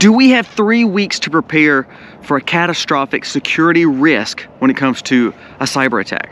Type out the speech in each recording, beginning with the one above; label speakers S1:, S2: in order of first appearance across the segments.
S1: Do we have 3 weeks to prepare for a catastrophic security risk when it comes to a cyber attack?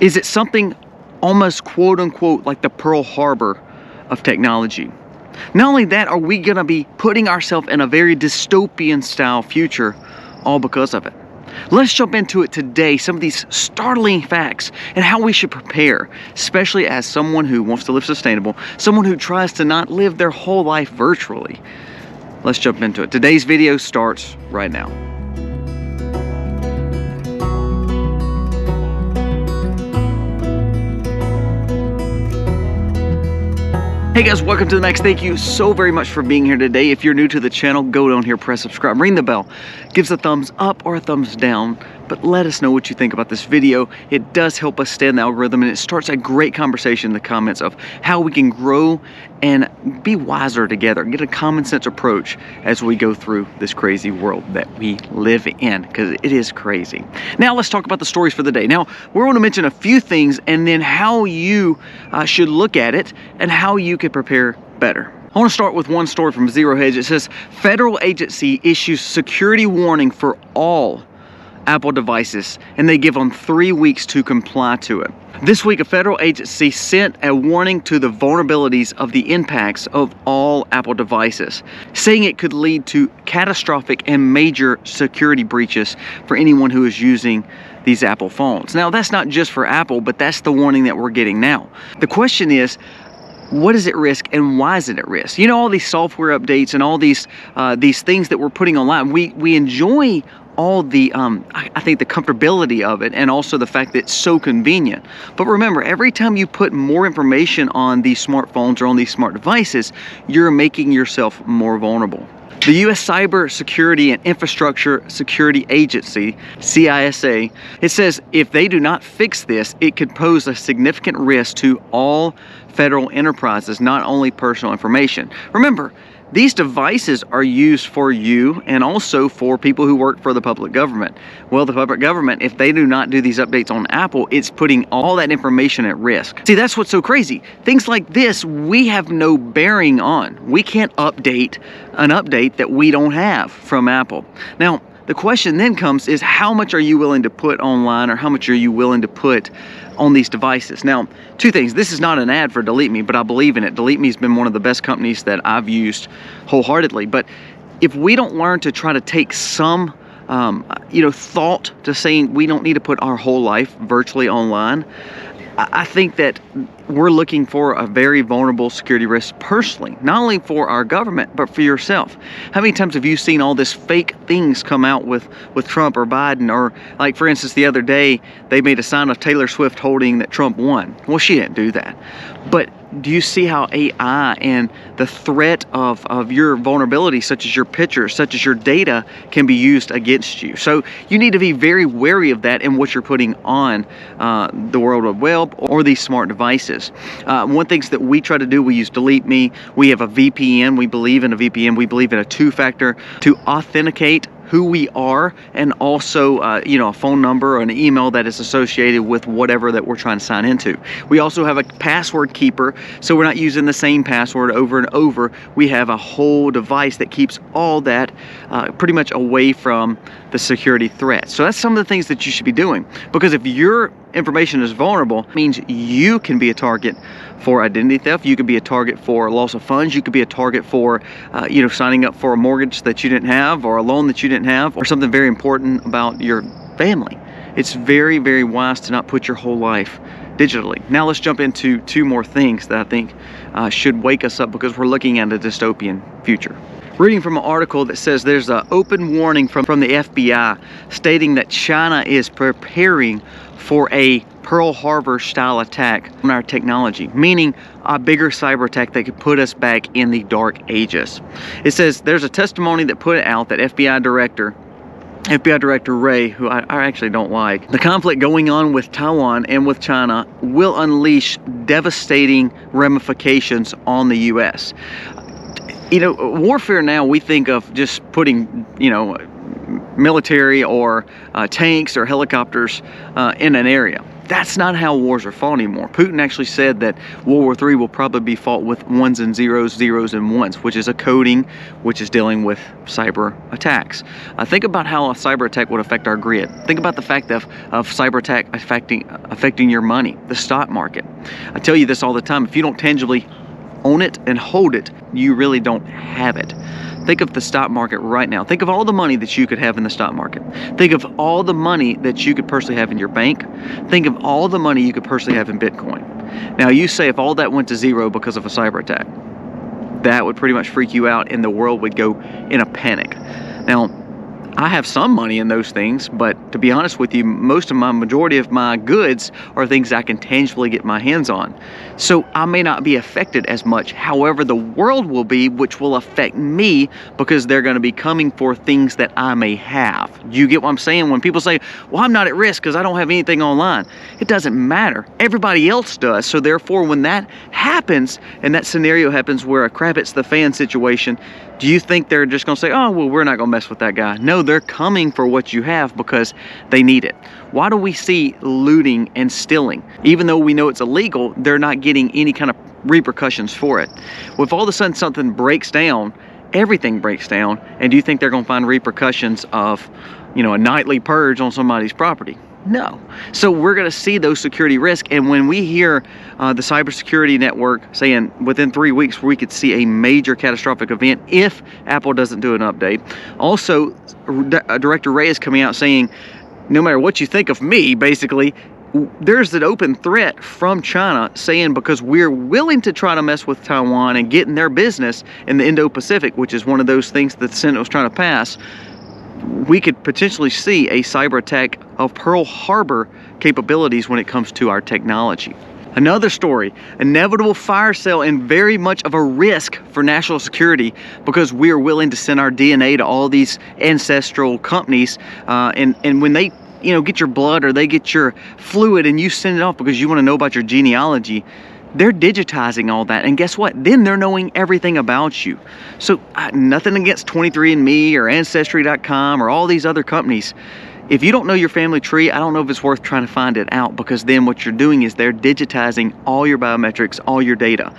S1: Is it something almost quote unquote like the Pearl Harbor of technology? Not only that, are we gonna be putting ourselves in a very dystopian style future all because of it? Let's jump into it today, some of these startling facts and how we should prepare, especially as someone who wants to live sustainable, someone who tries to not live their whole life virtually. Let's jump into it. Today's video starts right now. Hey guys, welcome to the Max. Thank you so very much for being here today. If you're new to the channel, go down here, press subscribe, ring the bell, give us a thumbs up or a thumbs down, but let us know what you think about this video. It does help us stay in the algorithm, and it starts a great conversation in the comments of how we can grow and be wiser together, get a common sense approach as we go through this crazy world that we live in, because it is crazy. Now let's talk about the stories for the day. Now we're going to mention a few things and then how you should look at it and how you could prepare better. I want to start with one story from Zero Hedge. It says, federal agency issues security warning for all Apple devices, and they give them 3 weeks to comply to it. This week, a federal agency sent a warning to the vulnerabilities of the impacts of all Apple devices, saying it could lead to catastrophic and major security breaches for anyone who is using these Apple phones. Now, that's not just for Apple, but that's the warning that we're getting now. The question is, what is at risk and why is it at risk? You know, all these software updates and all these things that we're putting online, we enjoy all the, I think the comfortability of it and also the fact that it's so convenient. But remember, every time you put more information on these smartphones or on these smart devices, you're making yourself more vulnerable. The U.S. Cyber Security and Infrastructure Security Agency, CISA, it says if they do not fix this, it could pose a significant risk to all federal enterprises, not only personal information. Remember, these devices are used for you and also for people who work for the public government. Well, the public government, if they do not do these updates on Apple, it's putting all that information at risk. See, that's what's so crazy. Things like this, we have no bearing on. We can't update an update that we don't have from Apple. Now, the question then comes is, how much are you willing to put online, or how much are you willing to put on these devices? Now, two things. This is not an ad for Delete Me, but I believe in it. Delete Me has been one of the best companies that I've used wholeheartedly. But if we don't learn to try to take some thought to saying we don't need to put our whole life virtually online, I think that we're looking for a very vulnerable security risk personally, not only for our government, but for yourself. How many times have you seen all this fake things come out with Trump or Biden? Or like, for instance, the other day, they made a sign of Taylor Swift holding that Trump won. Well, she didn't do that. But do you see how AI and the threat of your vulnerability, such as your pictures, such as your data, can be used against you? So you need to be very wary of that and what you're putting on the World Wide Web or these smart devices. One thing that we try to do, we use Delete Me. We have a VPN. We believe in a VPN. We believe in a two-factor to authenticate who we are, and also a phone number or an email that is associated with whatever that we're trying to sign into. We also have a password keeper, so we're not using the same password over and over. We have a whole device that keeps all that pretty much away from the security threat. So that's some of the things that you should be doing, because if your information is vulnerable, it means you can be a target for identity theft. You could be a target for loss of funds. You could be a target for signing up for a mortgage that you didn't have, or a loan that you didn't have, or something very important about your family. It's very, very wise to not put your whole life digitally. Now let's jump into two more things that I think should wake us up, because we're looking at a dystopian future. Reading from an article that says there's an open warning from the FBI stating that China is preparing for a Pearl Harbor style attack on our technology, meaning a bigger cyber attack that could put us back in the dark ages. It says there's a testimony that put out that FBI Director Wray, who I actually don't like, the conflict going on with Taiwan and with China will unleash devastating ramifications on the U.S. Warfare now, we think of just putting, military or tanks or helicopters in an area. That's not how wars are fought anymore. Putin actually said that World War III will probably be fought with ones and zeros, zeros and ones, which is a coding, which is dealing with cyber attacks. Think about how a cyber attack would affect our grid. Think about the fact of cyber attack affecting your money, the stock market. I tell you this all the time, if you don't tangibly own it and hold it, you really don't have it. Think of the stock market right now. Think of all the money that you could have in the stock market. Think of all the money that you could personally have in your bank. Think of all the money you could personally have in Bitcoin. Now you say if all that went to zero because of a cyber attack, that would pretty much freak you out and the world would go in a panic. Now, I have some money in those things, but to be honest with you, majority of my goods are things I can tangibly get my hands on. So I may not be affected as much. However, the world will be, which will affect me because they're going to be coming for things that I may have. You get what I'm saying? When people say, well, I'm not at risk because I don't have anything online. It doesn't matter. Everybody else does. So therefore, when that happens and that scenario happens where a crap hits the fan situation, do you think they're just going to say, oh, well, we're not going to mess with that guy? No, they're coming for what you have because they need it. Why do we see looting and stealing? Even though we know it's illegal, they're not getting any kind of repercussions for it. Well, if all of a sudden something breaks down, everything breaks down, and do you think they're going to find repercussions of, a nightly purge on somebody's property? No. So we're going to see those security risks. And when we hear the cybersecurity network saying within 3 weeks we could see a major catastrophic event if Apple doesn't do an update. Also, Director Ray is coming out saying, no matter what you think of me, basically, there's an open threat from China saying because we're willing to try to mess with Taiwan and get in their business in the Indo-Pacific, which is one of those things that the Senate was trying to pass, we could potentially see a cyber attack of Pearl Harbor capabilities when it comes to our technology. Another story, inevitable fire sale and very much of a risk for national security because we are willing to send our DNA to all these ancestral companies and when they get your blood or they get your fluid and you send it off because you want to know about your genealogy, they're digitizing all that, and guess what? Then they're knowing everything about you. So nothing against 23andMe or Ancestry.com or all these other companies. If you don't know your family tree, I don't know if it's worth trying to find it out because then what you're doing is they're digitizing all your biometrics, all your data.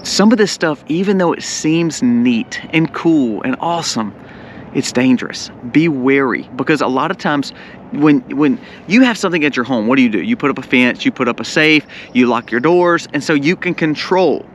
S1: Some of this stuff, even though it seems neat and cool and awesome, it's dangerous. Be wary because a lot of times when you have something at your home, what do? You put up a fence, you put up a safe, you lock your doors, and so you can control.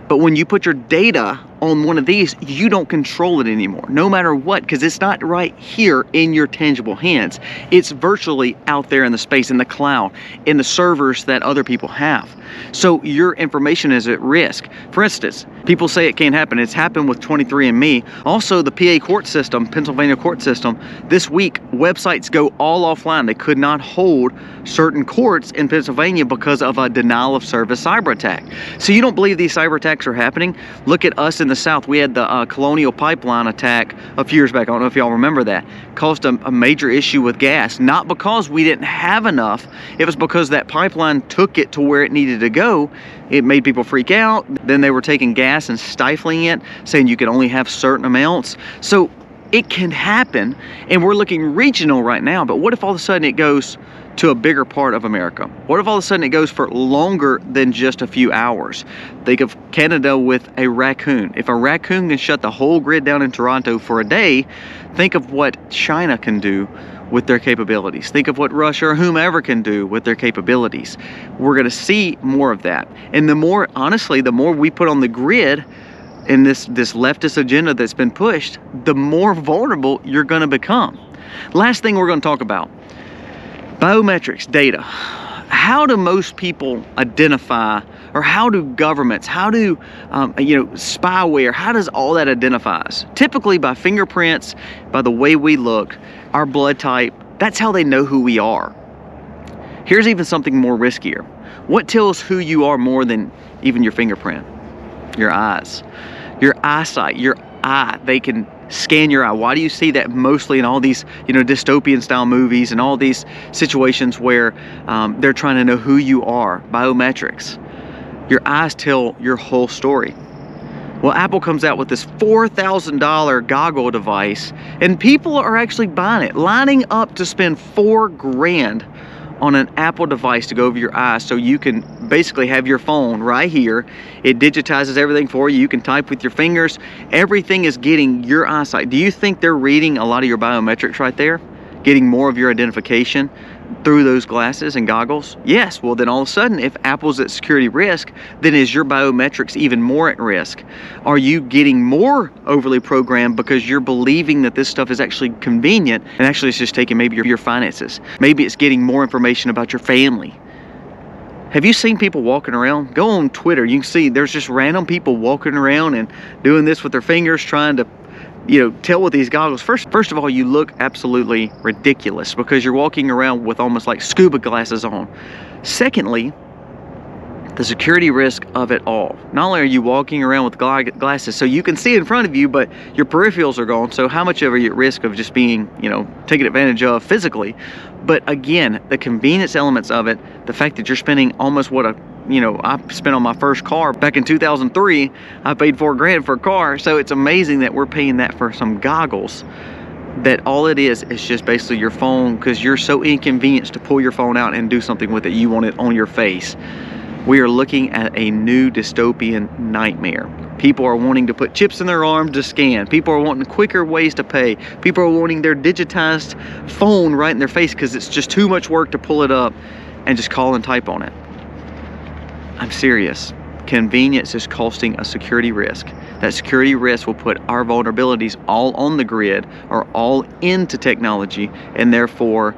S1: But when you put your data on one of these, you don't control it anymore, no matter what, because it's not right here in your tangible hands. It's virtually out there in the space, in the cloud, in the servers that other people have. So your information is at risk. For instance, people say it can't happen. It's happened with 23andMe. Also, the PA court system, Pennsylvania court system, this week, websites go all offline. They could not hold certain courts in Pennsylvania because of a denial of service cyber attack. So you don't believe these cyber attacks are happening? Look at us in the South. We had the Colonial Pipeline attack a few years back. I don't know if y'all remember that. Caused a major issue with gas, not because we didn't have enough. It was because that pipeline took it to where it needed to go. It made people freak out. Then they were taking gas and stifling it, saying you could only have certain amounts. So it can happen, and we're looking regional right now, but what if all of a sudden it goes to a bigger part of America? What if all of a sudden it goes for longer than just a few hours? Think of Canada with a raccoon. If a raccoon can shut the whole grid down in Toronto for a day, think of what China can do with their capabilities. Think of what Russia or whomever can do with their capabilities. We're going to see more of that. And the more, honestly, the more we put on the grid in this leftist agenda that's been pushed, the more vulnerable you're going to become. Last thing we're going to talk about, biometrics, data. How do most people identify, or how do governments, how do spyware, how does all that identify us? Typically by fingerprints, by the way we look, our blood type. That's how they know who we are. Here's even something more riskier. What tells who you are more than even your fingerprint? Your eyes, your eyesight, your eye. They can scan your eye. Why do you see that mostly in all these, dystopian style movies and all these situations where they're trying to know who you are? Biometrics. Your eyes tell your whole story. Well, Apple comes out with this $4,000 goggle device, and people are actually buying it, lining up to spend $4,000 on an Apple device to go over your eyes, so you can basically have your phone right here. It digitizes everything for you. You can type with your fingers. Everything is getting your eyesight. Do you think they're reading a lot of your biometrics right there? Getting more of your identification through those glasses and goggles? Yes. Well, then all of a sudden, if Apple's at security risk, then is your biometrics even more at risk? Are you getting more overly programmed because you're believing that this stuff is actually convenient, and actually it's just taking maybe your finances? Maybe it's getting more information about your family. Have you seen people walking around? Go on Twitter, you can see there's just random people walking around and doing this with their fingers, trying to, you know, tell with these goggles. First of all, you look absolutely ridiculous because you're walking around with almost like scuba glasses on. Secondly, the security risk of it all. Not only are you walking around with glasses so you can see in front of you, but your peripherals are gone. So how much are you at risk of just being, you know, taken advantage of physically? But again, the convenience elements of it, the fact that you're spending almost what I spent on my first car back in 2003. I paid $4 grand for a car. So it's amazing that we're paying that for some goggles, that all it is just basically your phone, because you're so inconvenienced to pull your phone out and do something with it. You want it on your face. We are looking at a new dystopian nightmare. People are wanting to put chips in their arm to scan. People are wanting quicker ways to pay. People are wanting their digitized phone right in their face because it's just too much work to pull it up and just call and type on it. I'm serious. Convenience is costing a security risk. That security risk will put our vulnerabilities all on the grid or all into technology, and therefore,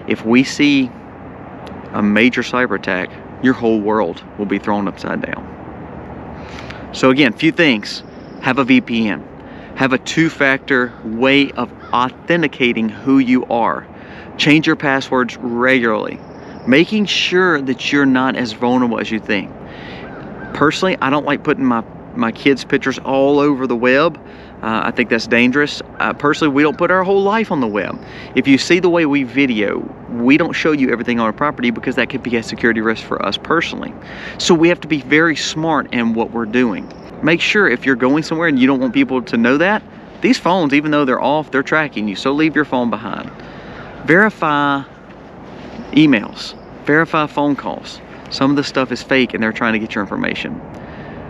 S1: if we see a major cyber attack, your whole world will be thrown upside down. So again, few things. Have a VPN. Have a two-factor way of authenticating who you are. Change your passwords regularly, making sure that you're not as vulnerable as you think. Personally, I don't like putting my kids' pictures all over the web. I think that's dangerous. Personally, we don't put our whole life on the web. If you see the way we video, we don't show you everything on our property because that could be a security risk for us personally. So we have to be very smart in what we're doing. Make sure if you're going somewhere and you don't want people to know that, these phones, even though they're off, they're tracking you. So leave your phone behind. Verify emails. Verify phone calls. Some of the stuff is fake and they're trying to get your information.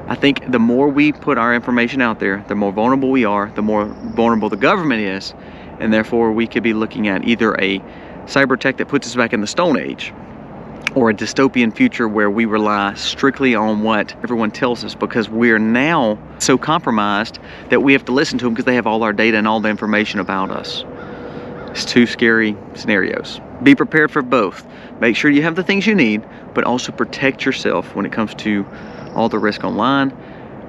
S1: I think the more we put our information out there, the more vulnerable we are, the more vulnerable the government is, and therefore we could be looking at either a cyber tech that puts us back in the Stone Age, or a dystopian future where we rely strictly on what everyone tells us, because we're now so compromised that we have to listen to them because they have all our data and all the information about us. It's two scary scenarios. Be prepared for both. Make sure you have the things you need, but also protect yourself when it comes to all the risk online.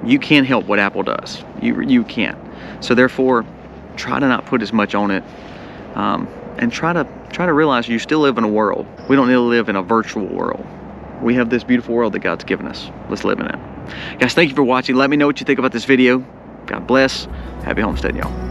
S1: You can't help what Apple does. You can't. So therefore, try to not put as much on it, and try to realize you still live in a world. We don't need to live in a virtual world. We have this beautiful world that God's given us. Let's live in it. Guys, thank you for watching. Let me know what you think about this video. God bless. Happy homesteading, y'all.